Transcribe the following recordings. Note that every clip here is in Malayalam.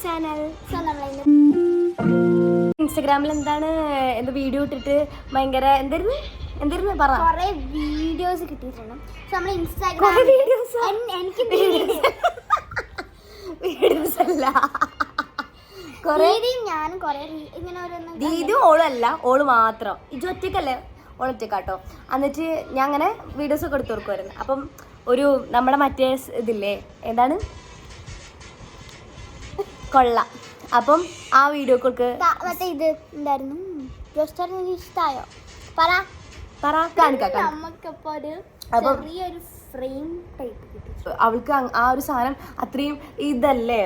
ചാനൽ. ഇൻസ്റ്റഗ്രാമിൽ എന്താണ് എന്താ വീഡിയോ ഇട്ടിട്ട് ഭയങ്കര എന്തായിരുന്നു പറ. കുറെ വീഡിയോസ് കിട്ടിയിട്ടുണ്ട്. നമ്മൾ ഇൻസ്റ്റാഗ്രാം എനിക്ക് വീഡിയോസ് അല്ല ഞാനും കുറെ ഇങ്ങനെ ഓരോന്നും. ദീദി ഓളും അല്ല, ഓള് മാത്രം. ഇത് ഒറ്റക്കല്ലേ, ഓളൊറ്റക്കാട്ടോ. എന്നിട്ട് ഞാൻ അങ്ങനെ വീഡിയോസ് ഒക്കെ എടുത്തു കൊടുക്കുമായിരുന്നു. അപ്പം ഒരു നമ്മുടെ മറ്റേ ഇതില്ലേ എന്താണ് കൊള്ള, അപ്പം ആ വീഡിയോക്ക് മറ്റേ ഇത് എന്തായിരുന്നു ഇഷ്ടായോ പറ പറ കാണിക്കാം. നമുക്കിപ്പോ ഒരു അപ്പം ചെറിയൊരു ഫ്രെയിം ടൈപ്പ് കിട്ടി. അവൾക്ക് ആ ഒരു സാധനം അത്രയും ഇതല്ലേ.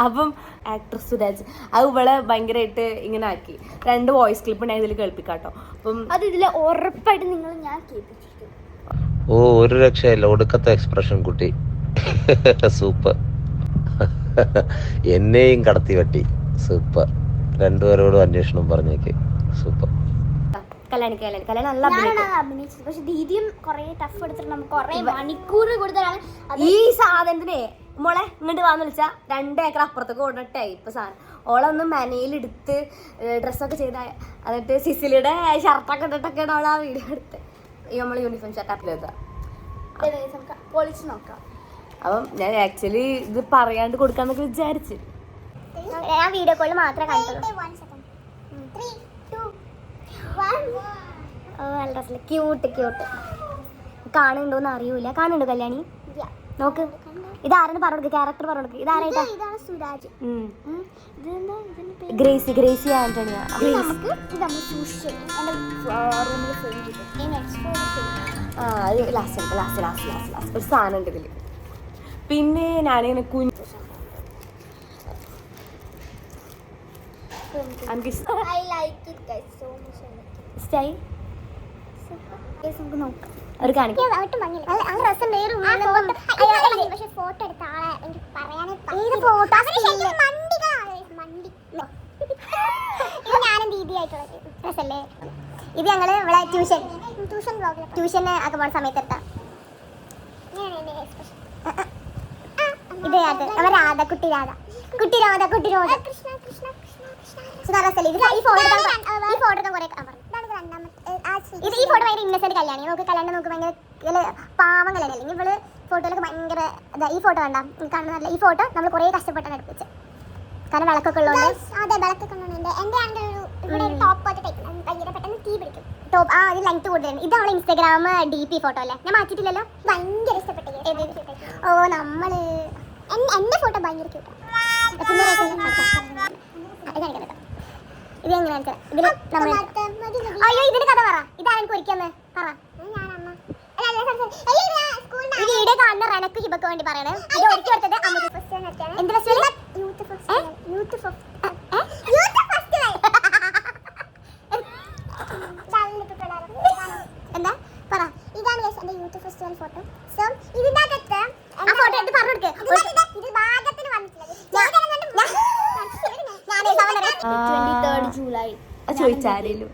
അപ്പം ആക്ടർ സുരാജ് അത് ഇവളെ ഭയങ്കരമായിട്ട് ഇങ്ങനെ ആക്കി. 2 വോയിസ് ക്ലിപ്പ് ഞാൻ ഇതിൽ കേൾപ്പിക്കാട്ടോ. അപ്പം അത് ഇതില് ഉറപ്പായിട്ട് നിങ്ങൾ ഞാൻ കേൾപ്പിച്ചിരിക്കും. ഓ ഒരു രക്ഷയില്ല, ഒടുക്കത്തെ എക്സ്പ്രഷൻ കുട്ടി. സൂപ്പർ. എന്നെയും കടത്തി വെട്ടി. സൂപ്പർ. 2 പേരോടും അന്വേഷണം പറഞ്ഞേക്ക്. സൂപ്പർ. കല്യാണി നല്ല അഭിനയിച്ചത്. പക്ഷെ ദീദിയും കുറെ ടഫ് എടുത്തിട്ട് നമുക്ക് കുറെ മണിക്കൂർ കൊടുത്തതാണ് ഈ സാധനത്തിനെ. മോളെ ഇങ്ങോട്ട് വാന്ന് വിളിച്ചാൽ 2 ഏക്കർ അപ്പുറത്തേക്ക് ഓടുന്ന ടൈപ്പ് സാധനം. ഓളൊന്ന് മനയിലെടുത്ത് ഡ്രസ്സൊക്കെ ചെയ്ത, എന്നിട്ട് സിസിലിയുടെ ഷർട്ടൊക്കെ ഇട്ടിട്ടൊക്കെയാണ് അവൾ ആ വീഡിയോ എടുത്ത്. നമ്മൾ യൂണിഫോം ഷർട്ട് അപ്ലോഡ് പൊളിച്ച് നോക്കാം. അപ്പം ഞാൻ ആക്ച്വലി ഇത് പറയാണ്ട് കൊടുക്കാന്നൊക്കെ വിചാരിച്ചു. ഞാൻ വീഡിയോ കോളിൽ മാത്രമേ കണ്ടുള്ളൂ. ക്യൂട്ട് കാണുന്നുണ്ടോന്ന് അറിയൂല. കാണുന്നുണ്ടോ കല്യാണി? നോക്ക്, ഇതാരെന്ന് പറഞ്ഞു ക്യാരക്ടർ പറഞ്ഞു കൊടുക്കുക. ഇതാരായിട്ടാ? സുരാജ്. ഗ്രേസി ആന്റണിയ. അത് ലാസ്റ്റ് ഒരു സാധനം ഉണ്ട് ഇതില്. പിന്നെ ഞാനിങ്ങനെ ഒരു കാണിക്കും. ഞാനും ദീദിയായിട്ടുള്ള രസല്ലേ ഇത്. ഞങ്ങള് ഇവിടെ ട്യൂഷന് ഒക്കെ പോണ സമയത്ത് എടുത്താ. ഇത് നമ്മ രാധ കുട്ടി രോധ ഈ ഫോട്ടോ ഭയങ്കര ഇന്നസെന്റ് കല്യാണി. നമുക്ക് കല്യാണം നോക്ക് ഭയങ്കര പാവം കല്യാണി. അല്ലെങ്കിൽ ഇവള് ഫോട്ടോയിലൊക്കെ ഭയങ്കര ഈ ഫോട്ടോ വേണ്ട കാണുന്നതല്ല. ഈ ഫോട്ടോ നമ്മൾ കുറെ കഷ്ടപ്പെട്ടാണ് എടുപ്പിച്ചത്. കാരണം വിളക്കൊക്കെ ഉള്ളതുകൊണ്ട്. അതെ, വിളക്കൊക്കെ ഉള്ളതുകൊണ്ട് എന്റെ ടോപ്പ് ഭയങ്കര പെട്ടെന്ന് തീ പിടിക്കും. ടോപ്പ് അത് ലെങ്ത് കൂടുതലാണ്. ഇത് നമ്മളെ ഇൻസ്റ്റാഗ്രാം DP ഫോട്ടോ അല്ലേ, ഞാൻ മാറ്റിട്ടില്ലല്ലോ. ഭയങ്കര ഇഷ്ടപ്പെട്ടു. ഓ നമ്മള് എന്റെ ഫോട്ടോ ഭയങ്കര ക്യൂട്ടാ. പിന്നെ ഇത് എങ്ങനെയാ ഇതില് അയ്യോ ഇതിന്റെ കഥ പറ. ഇതാണ് എനിക്ക് ഒരിക്കന്ന് പറ. ഈ വീഡിയോ കാണുന്ന റെനക്ക് ഹിബക്ക് വേണ്ടി പറയണേ. ഇത് ഒരുക്കി കൊടുത്തത് എന്ത് ഫെസ്റ്റിവൽ? എന്താ പറ. ഇതാണ് എന്റെ യൂത്ത് ഫെസ്റ്റിവൽ ഫോട്ടോ. സോ ഇതിന്റെ അകത്ത് ആ ഫോട്ടോ എടുത്ത് പറഞ്ഞു കൊടുക്ക്. ജൂലൈ ചോദിച്ചാലും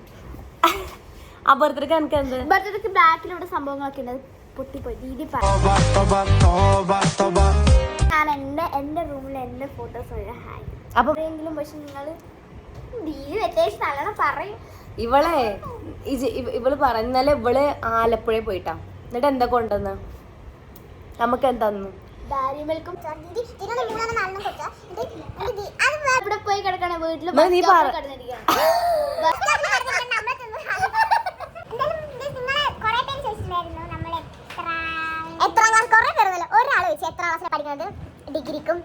ആ ബർത്ത്ഡേക്ക് എനിക്ക് എന്ത് ബർത്ത്ഡേക്ക് ബാക്കിലൂടെ സംഭവങ്ങളൊക്കെ ഉണ്ട്. പൊട്ടിപ്പോയി. ദീദി ഞാൻ എന്റെ റൂമിൽ എന്റെ ഫോട്ടോസ് ഹായ് അപ്പൊ എങ്കിലും. പക്ഷെ നിങ്ങള് ദീദി വ്യത്യാസം നല്ലോണം പറയും. ഇവള് പറഞ്ഞാല് ഇവള് ആലപ്പുഴ പോയിട്ടാ. എന്നിട്ട് എന്താ കൊണ്ടുവന്ന് നമുക്ക് എന്താന്ന് ഇവിടെ പോയി കിടക്കണ വീട്ടില് നീ പറ. എത്രാം ക്ലാസ് കുറെ പേരുന്നല്ലോ. ഒരാൾ വെച്ച് എത്രാം ക്ലാസ്സിലാണ് പഠിക്കുന്നത്? ഡിഗ്രിക്കും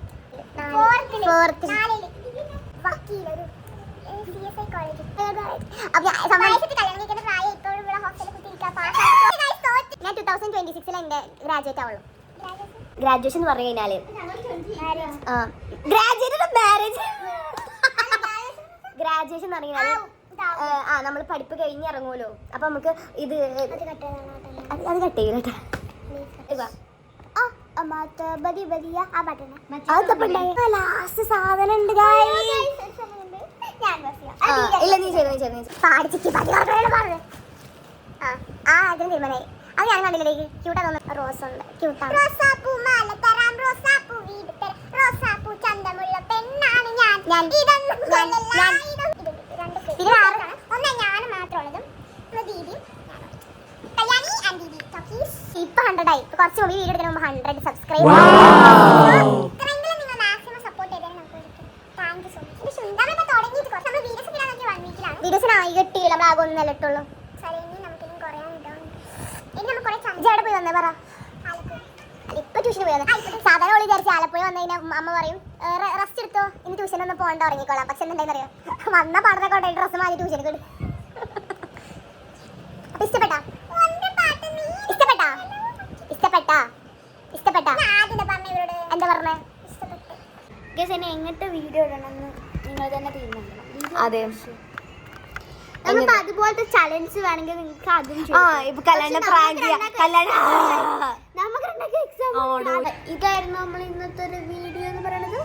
ഞാൻ 2026 എന്റെ ഗ്രാജുവേറ്റ് ആവുള്ളൂ. ഗ്രാജുവേഷൻ പറഞ്ഞു കഴിഞ്ഞാല് ഗ്രാജുവേഷൻ എന്ന് പറഞ്ഞാല് നമ്മൾ പഠിപ്പ് കഴിഞ്ഞ് ഇറങ്ങുമല്ലോ. അപ്പൊ നമുക്ക് ഇത് അത് കട്ട് ചെയ്യട്ടെ. ലാസ്റ്റ് സാധനം ഉണ്ട്. ഇല്ല നീ ചെയ്തു ആഗ്രഹം തീരുമാനമായി. അത് ഞാൻ കണ്ടില്ലേ. ക്യൂട്ടാ തോന്നുന്നു. റോസ് ഉണ്ട്. ക്യൂട്ടാ. ഒന്ന് ഞാനും മാത്രമുള്ളതും ദീദിയും ഇപ്പൊ 100 ആയി. കുറച്ച് മുമ്പ് വീഡിയോ എടുക്കുന്ന 100 സബ്സ്ക്രൈബ്. നിങ്ങൾ മാക്സിമം സപ്പോർട്ട് ചെയ്തേ. Thank you so much. നമ്മളിപ്പോ തുടങ്ങിയിട്ട് കുറച്ച് നമ്മൾ വീഡിയോസ് ഇടാൻ നോക്കി 1 വീക്കിലാണ്. വീഡിയോസിനായി കിട്ടിയില്ല, നമ്മൾ ആകെ ഒന്നല്ലേ ഇട്ടുള്ളൂ. ശരി, ഇനി നമുക്ക് ഇനി കുറയാൻ ഇടാറുണ്ട്. ഇനി നമ്മൾ കുറെ ചഞ്ചാടെ പോയി വന്നേ പറ. ഇപ്പൊ ട്യൂഷന് പോയി വന്നേ. സാധാരണ ഓളി വിചാരിച്ചു ആലപ്പുഴ വന്നു കഴിഞ്ഞാൽ അമ്മ പറയും റെസ്റ്റ് എടുത്തോ, ഇനി ട്യൂഷനൊന്നും പോകണ്ട, ഇറങ്ങിക്കോളാം. പക്ഷെ എന്താണെന്നറിയോ, വന്ന പാടത്തെ കൊണ്ടേ ഡ്രസ്സ് മാറി ട്യൂഷന് കിട്ടും. അപ്പൊ ഇഷ്ടപ്പെട്ടാ എന്താ പറഞ്ഞേ? എന്നെ എങ്ങനത്തെ വീഡിയോ ഇടണമെന്ന് നിങ്ങൾ തന്നെ തീരുമാനിക്കണം. അതെ, നമ്മളിപ്പോ അതുപോലത്തെ ചലഞ്ച് വേണമെങ്കിൽ നിങ്ങൾക്ക് അതും ഇപ്പൊ കല്യാണം പ്രാങ്ക് നമുക്ക് എക്സാം. ഇതായിരുന്നു നമ്മൾ ഇന്നത്തെ ഒരു വീഡിയോ എന്ന് പറയുന്നത്.